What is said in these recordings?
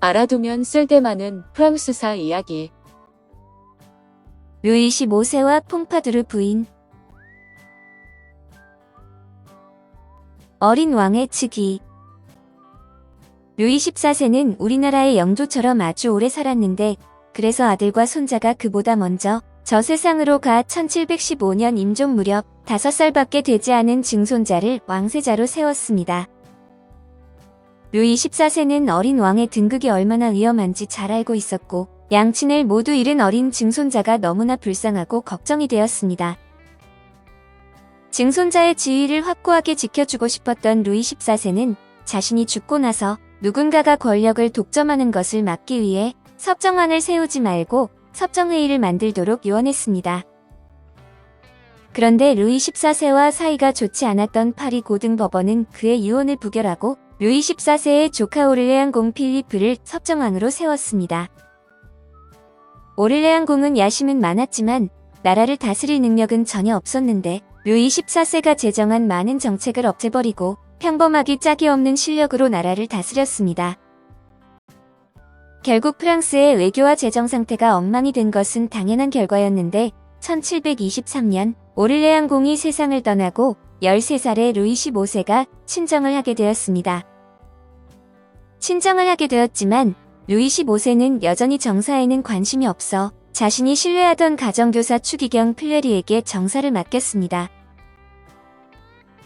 알아두면 쓸데많은 프랑스사 이야기. 루이 15세와 퐁파두르 부인. 어린 왕의 즉위. 루이 14세는 우리나라의 영조처럼 아주 오래 살았는데 그래서 아들과 손자가 그보다 먼저 저 세상으로 가 1715년 임종 무렵 5살밖에 되지 않은 증손자를 왕세자로 세웠습니다. 루이 14세는 어린 왕의 등극이 얼마나 위험한지 잘 알고 있었고 양친을 모두 잃은 어린 증손자가 너무나 불쌍하고 걱정이 되었습니다. 증손자의 지위를 확고하게 지켜주고 싶었던 루이 14세는 자신이 죽고 나서 누군가가 권력을 독점하는 것을 막기 위해 섭정왕을 세우지 말고 섭정회의를 만들도록 요원했습니다. 그런데 루이 14세와 사이가 좋지 않았던 파리 고등법원은 그의 유언을 부결하고 루이 14세의 조카 오를레앙 공 필리프를 섭정왕으로 세웠습니다. 오를레앙 공은 야심은 많았지만 나라를 다스릴 능력은 전혀 없었는데 루이 14세가 제정한 많은 정책을 없애버리고 평범하기 짝이 없는 실력으로 나라를 다스렸습니다. 결국 프랑스의 외교와 재정 상태가 엉망이 된 것은 당연한 결과였는데 1723년 오를레앙 공이 세상을 떠나고 13살의 루이 15세가 친정을 하게 되었습니다. 친정을 하게 되었지만 루이 15세는 여전히 정사에는 관심이 없어 자신이 신뢰하던 가정교사 추기경 플레리에게 정사를 맡겼습니다.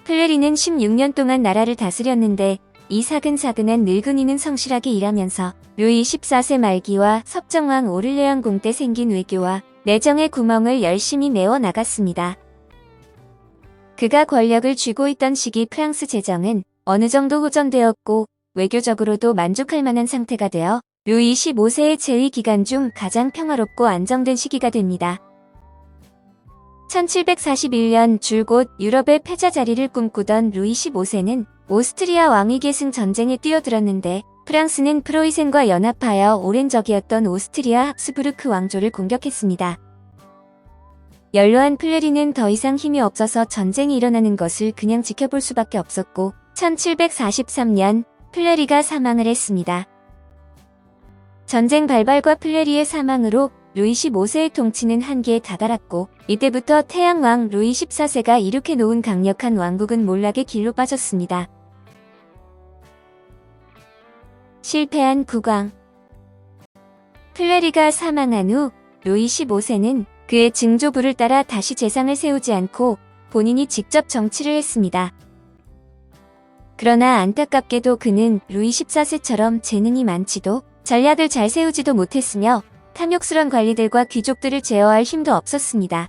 플레리는 16년 동안 나라를 다스렸는데 이 사근사근한 늙은이는 성실하게 일하면서 루이 14세 말기와 섭정왕 오를레앙 공 때 생긴 외교와 내정의 구멍을 열심히 메워 나갔습니다. 그가 권력을 쥐고 있던 시기 프랑스 재정은 어느 정도 호전되었고 외교적으로도 만족할 만한 상태가 되어 루이 15세의 재위 기간 중 가장 평화롭고 안정된 시기가 됩니다. 1741년 줄곧 유럽의 패자 자리를 꿈꾸던 루이 15세는 오스트리아 왕위 계승 전쟁에 뛰어들었는데 프랑스는 프로이센과 연합하여 오랜 적이었던 오스트리아 합스부르크 왕조를 공격했습니다. 연로한 플레리는 더 이상 힘이 없어서 전쟁이 일어나는 것을 그냥 지켜볼 수밖에 없었고 1743년 플레리가 사망을 했습니다. 전쟁 발발과 플레리의 사망으로 루이 15세의 통치는 한계에 다다랐고 이때부터 태양왕 루이 14세가 이룩해 놓은 강력한 왕국은 몰락의 길로 빠졌습니다. 실패한 국왕. 플레리가 사망한 후 루이 15세는 그의 증조부를 따라 다시 재상을 세우지 않고 본인이 직접 정치를 했습니다. 그러나 안타깝게도 그는 루이 14세처럼 재능이 많지도 전략을 잘 세우지도 못했으며 탐욕스런 관리들과 귀족들을 제어할 힘도 없었습니다.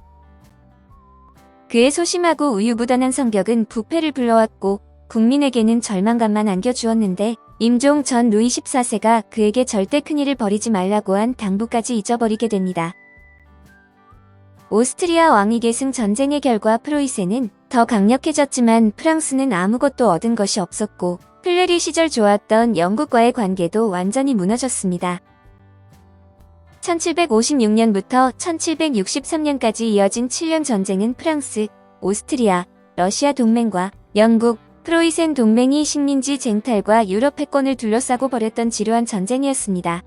그의 소심하고 우유부단한 성격은 부패를 불러왔고 국민에게는 절망감만 안겨주었는데 임종 전 루이 14세가 그에게 절대 큰일을 벌이지 말라고 한 당부까지 잊어버리게 됩니다. 오스트리아 왕위 계승 전쟁의 결과 프로이센은 더 강력해졌지만 프랑스는 아무것도 얻은 것이 없었고 플레리 시절 좋았던 영국과의 관계도 완전히 무너졌습니다. 1756년부터 1763년까지 이어진 7년 전쟁은 프랑스, 오스트리아, 러시아 동맹과 영국, 프로이센 동맹이 식민지 쟁탈과 유럽 패권을 둘러싸고 벌였던 지루한 전쟁이었습니다.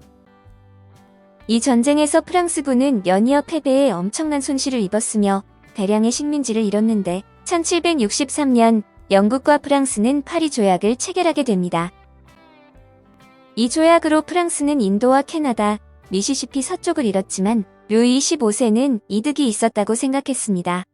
이 전쟁에서 프랑스군은 연이어 패배에 엄청난 손실을 입었으며 대량의 식민지를 잃었는데 1763년 영국과 프랑스는 파리 조약을 체결하게 됩니다. 이 조약으로 프랑스는 인도와 캐나다, 미시시피 서쪽을 잃었지만 루이 15세는 이득이 있었다고 생각했습니다.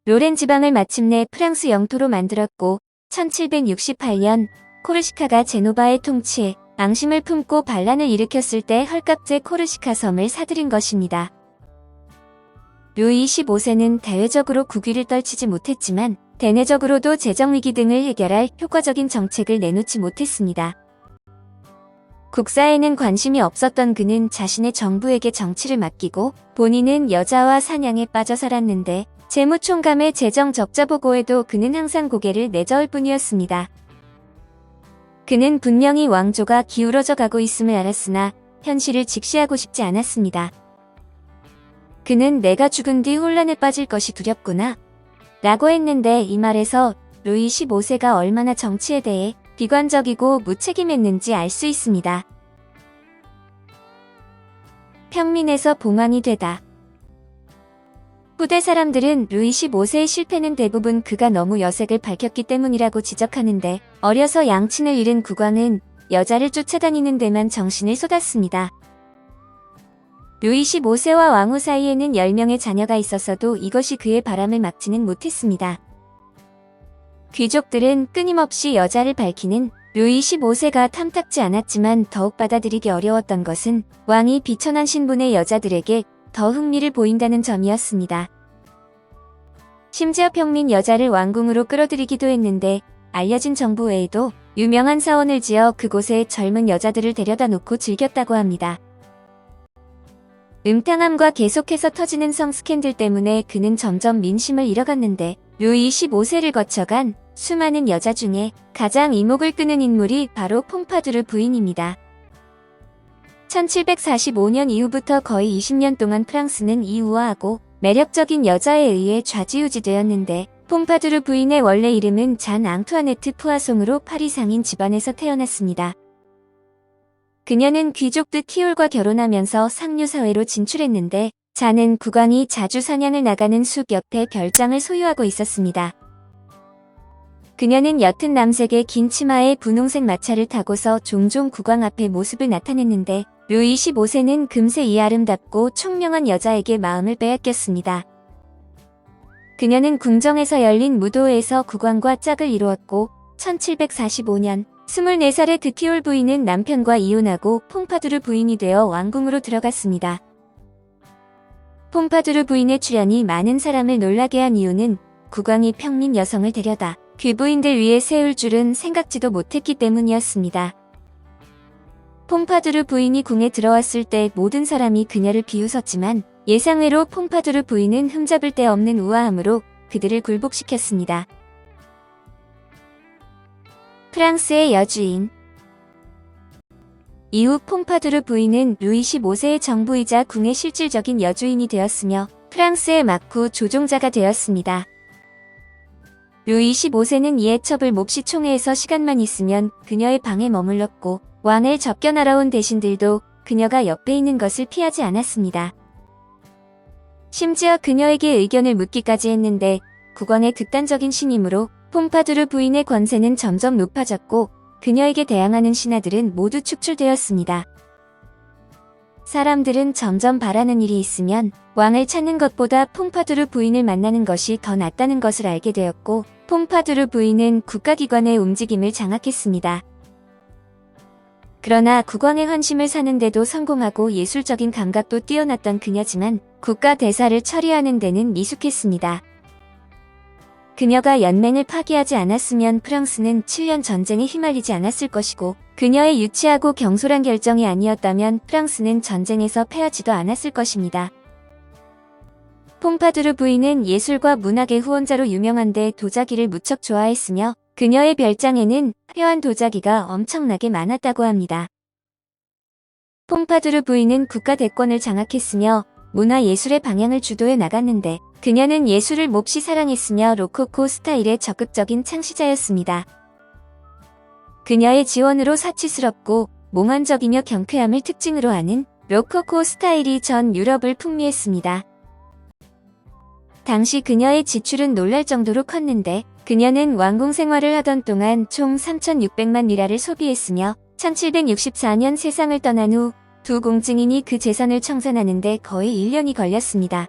로렌 지방을 마침내 프랑스 영토로 만들었고 1768년 코르시카가 제노바의 통치에 앙심을 품고 반란을 일으켰을 때 헐값제 코르시카 섬을 사들인 것입니다. 루이 15세는 대외적으로 국위를 떨치지 못했지만 대내적으로도 재정위기 등을 해결할 효과적인 정책을 내놓지 못했습니다. 국사에는 관심이 없었던 그는 자신의 정부에게 정치를 맡기고 본인은 여자와 사냥에 빠져 살았는데 재무총감의 재정 적자 보고에도 그는 항상 고개를 내저을 뿐이었습니다. 그는 분명히 왕조가 기울어져 가고 있음을 알았으나 현실을 직시하고 싶지 않았습니다. 그는 내가 죽은 뒤 혼란에 빠질 것이 두렵구나 라고 했는데 이 말에서 루이 15세가 얼마나 정치에 대해 비관적이고 무책임했는지 알 수 있습니다. 평민에서 봉황이 되다. 후대 사람들은 루이 15세의 실패는 대부분 그가 너무 여색을 밝혔기 때문이라고 지적하는데, 어려서 양친을 잃은 국왕은 여자를 쫓아다니는 데만 정신을 쏟았습니다. 루이 15세와 왕후 사이에는 10명의 자녀가 있었어도 이것이 그의 바람을 막지는 못했습니다. 귀족들은 끊임없이 여자를 밝히는 루이 15세가 탐탁지 않았지만 더욱 받아들이기 어려웠던 것은 왕이 비천한 신분의 여자들에게 더 흥미를 보인다는 점이었습니다. 심지어 평민 여자를 왕궁으로 끌어들이기도 했는데, 알려진 정보 외에도 유명한 사원을 지어 그곳에 젊은 여자들을 데려다 놓고 즐겼다고 합니다. 음탕함과 계속해서 터지는 성 스캔들 때문에 그는 점점 민심을 잃어갔는데, 루이 15세를 거쳐간 수많은 여자 중에 가장 이목을 끄는 인물이 바로 퐁파두르 부인입니다. 1745년 이후부터 거의 20년 동안 프랑스는 이 우아하고 매력적인 여자에 의해 좌지우지되었는데, 퐁파두르 부인의 원래 이름은 잔 앙투아네트 푸아송으로 파리 상인 집안에서 태어났습니다. 그녀는 귀족들 키올과 결혼하면서 상류사회로 진출했는데, 잔은 국왕이 자주 사냥을 나가는 숲 옆에 별장을 소유하고 있었습니다. 그녀는 옅은 남색의 긴 치마에 분홍색 마차를 타고서 종종 국왕 앞에 모습을 나타냈는데, 루이 15세는 금세 이 아름답고 총명한 여자에게 마음을 빼앗겼습니다. 그녀는 궁정에서 열린 무도회에서 국왕과 짝을 이루었고, 1745년 24살의 드티올 부인은 남편과 이혼하고 퐁파두르 부인이 되어 왕궁으로 들어갔습니다. 퐁파두르 부인의 출연이 많은 사람을 놀라게 한 이유는 국왕이 평민 여성을 데려다 귀부인들 위해 세울 줄은 생각지도 못했기 때문이었습니다. 퐁파두르 부인이 궁에 들어왔을 때 모든 사람이 그녀를 비웃었지만, 예상외로 퐁파두르 부인은 흠잡을 데 없는 우아함으로 그들을 굴복시켰습니다. 프랑스의 여주인. 이후 퐁파두르 부인은 루이 15세의 정부이자 궁의 실질적인 여주인이 되었으며 프랑스의 막후 조종자가 되었습니다. 루이 15세는 이에 첩을 몹시 총애해서 시간만 있으면 그녀의 방에 머물렀고, 왕을 접견하러 온 대신들도 그녀가 옆에 있는 것을 피하지 않았습니다. 심지어 그녀에게 의견을 묻기까지 했는데, 국왕의 극단적인 신임으로 퐁파두르 부인의 권세는 점점 높아졌고, 그녀에게 대항하는 신하들은 모두 축출되었습니다. 사람들은 점점 바라는 일이 있으면 왕을 찾는 것보다 퐁파두르 부인을 만나는 것이 더 낫다는 것을 알게 되었고, 퐁파두르 부인은 국가기관의 움직임을 장악했습니다. 그러나 국왕의 환심을 사는데도 성공하고 예술적인 감각도 뛰어났던 그녀지만 국가 대사를 처리하는 데는 미숙했습니다. 그녀가 연맹을 파기하지 않았으면 프랑스는 7년 전쟁에 휘말리지 않았을 것이고, 그녀의 유치하고 경솔한 결정이 아니었다면 프랑스는 전쟁에서 패하지도 않았을 것입니다. 퐁파두르 부인은 예술과 문학의 후원자로 유명한데 도자기를 무척 좋아했으며, 그녀의 별장에는 화려한 도자기가 엄청나게 많았다고 합니다. 퐁파두르 부인은 국가 대권을 장악했으며 문화예술의 방향을 주도해 나갔는데, 그녀는 예술을 몹시 사랑했으며 로코코 스타일의 적극적인 창시자였습니다. 그녀의 지원으로 사치스럽고 몽환적이며 경쾌함을 특징으로 하는 로코코 스타일이 전 유럽을 풍미했습니다. 당시 그녀의 지출은 놀랄 정도로 컸는데, 그녀는 왕궁 생활을 하던 동안 총 3,600만 리라를 소비했으며 1764년 세상을 떠난 후 두 공증인이 그 재산을 청산하는데 거의 1년이 걸렸습니다.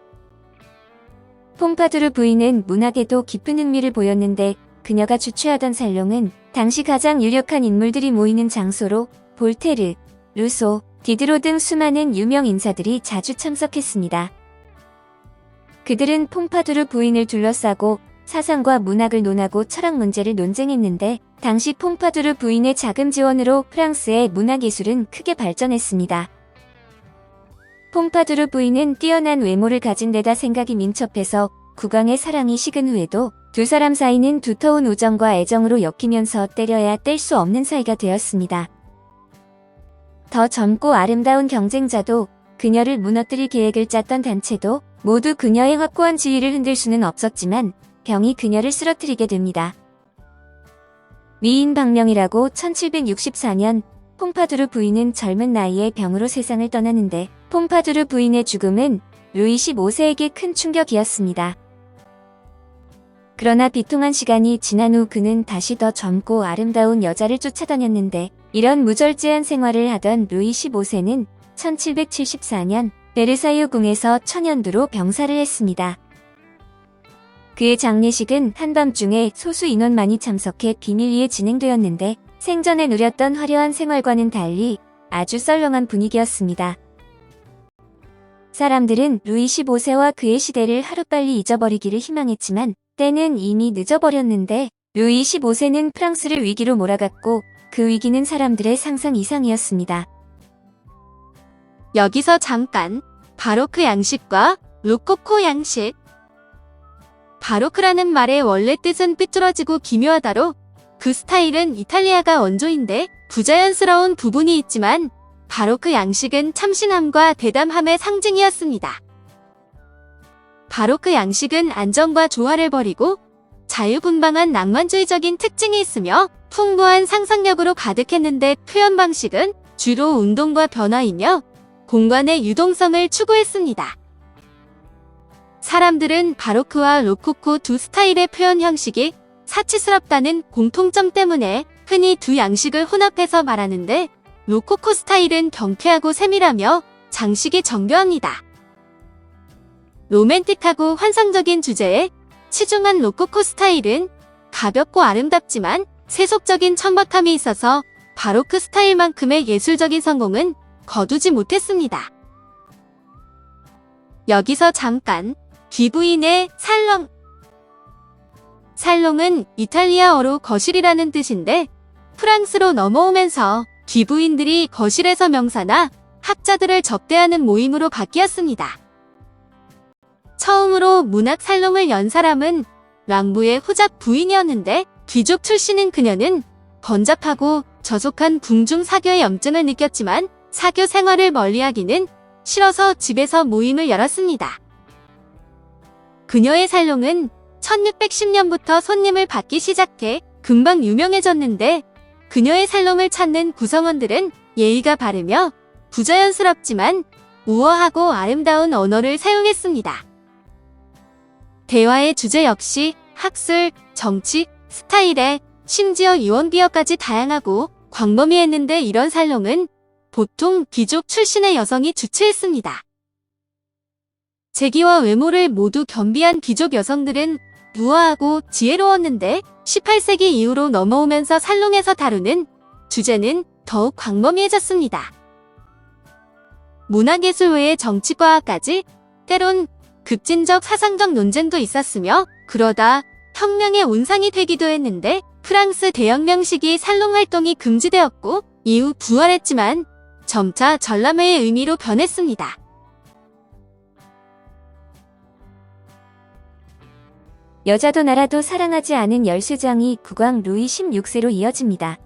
퐁파두르 부인은 문학에도 깊은 흥미를 보였는데, 그녀가 주최하던 살롱은 당시 가장 유력한 인물들이 모이는 장소로 볼테르, 루소, 디드로 등 수많은 유명 인사들이 자주 참석했습니다. 그들은 퐁파두르 부인을 둘러싸고 사상과 문학을 논하고 철학 문제를 논쟁했는데, 당시 퐁파두르 부인의 자금 지원으로 프랑스의 문학예술은 크게 발전했습니다. 퐁파두르 부인은 뛰어난 외모를 가진 데다 생각이 민첩해서 국왕의 사랑이 식은 후에도 두 사람 사이는 두터운 우정과 애정으로 엮이면서 때려야 뗄 수 없는 사이가 되었습니다. 더 젊고 아름다운 경쟁자도, 그녀를 무너뜨릴 계획을 짰던 단체도 모두 그녀의 확고한 지위를 흔들 수는 없었지만 병이 그녀를 쓰러뜨리게 됩니다. 미인 방명이라고 1764년 폼파두르 부인은 젊은 나이에 병으로 세상을 떠나는데 폼파두르 부인의 죽음은 루이 15세에게 큰 충격이었습니다. 그러나 비통한 시간이 지난 후 그는 다시 더 젊고 아름다운 여자를 쫓아다녔는데 이런 무절제한 생활을 하던 루이 15세는 1774년 베르사유 궁에서 천연두로 병사를 했습니다. 그의 장례식은 한밤중에 소수 인원만이 참석해 비밀리에 진행되었는데 생전에 누렸던 화려한 생활과는 달리 아주 썰렁한 분위기였습니다. 사람들은 루이 15세와 그의 시대를 하루빨리 잊어버리기를 희망했지만 때는 이미 늦어버렸는데 루이 15세는 프랑스를 위기로 몰아갔고 그 위기는 사람들의 상상 이상이었습니다. 여기서 잠깐 바로크 양식과 로코코 양식. 바로크라는 말의 원래 뜻은 삐뚤어지고 기묘하다로 그 스타일은 이탈리아가 원조인데 부자연스러운 부분이 있지만 바로크 양식은 참신함과 대담함의 상징이었습니다. 바로크 양식은 안정과 조화를 버리고 자유분방한 낭만주의적인 특징이 있으며 풍부한 상상력으로 가득했는데 표현 방식은 주로 운동과 변화이며 공간의 유동성을 추구했습니다. 사람들은 바로크와 로코코 두 스타일의 표현 형식이 사치스럽다는 공통점 때문에 흔히 두 양식을 혼합해서 말하는데 로코코 스타일은 경쾌하고 세밀하며 장식이 정교합니다. 로맨틱하고 환상적인 주제에 치중한 로코코 스타일은 가볍고 아름답지만 세속적인 천박함이 있어서 바로크 스타일만큼의 예술적인 성공은 거두지 못했습니다. 여기서 잠깐 귀부인의 살롱. 살롱은 이탈리아어로 거실이라는 뜻인데 프랑스로 넘어오면서 귀부인들이 거실에서 명사나 학자들을 접대하는 모임으로 바뀌었습니다. 처음으로 문학 살롱을 연 사람은 랑부의 후작 부인이었는데 귀족 출신인 그녀는 번잡하고 저속한 궁중 사교의 염증을 느꼈지만 사교 생활을 멀리하기는 싫어서 집에서 모임을 열었습니다. 그녀의 살롱은 1610년부터 손님을 받기 시작해 금방 유명해졌는데 그녀의 살롱을 찾는 구성원들은 예의가 바르며 부자연스럽지만 우아하고 아름다운 언어를 사용했습니다. 대화의 주제 역시 학술, 정치, 스타일에 심지어 유언비어까지 다양하고 광범위했는데 이런 살롱은 보통 귀족 출신의 여성이 주최했습니다. 재기와 외모를 모두 겸비한 귀족 여성들은 우아하고 지혜로웠는데 18세기 이후로 넘어오면서 살롱에서 다루는 주제는 더욱 광범위해졌습니다. 문화예술 외에 정치과학까지 때론 급진적 사상적 논쟁도 있었으며 그러다 혁명의 온상이 되기도 했는데 프랑스 대혁명 시기 살롱 활동이 금지되었고 이후 부활했지만 점차 전람회의 의미로 변했습니다. 여자도 나라도 사랑하지 않은 열쇠장이 국왕 루이 16세로 이어집니다.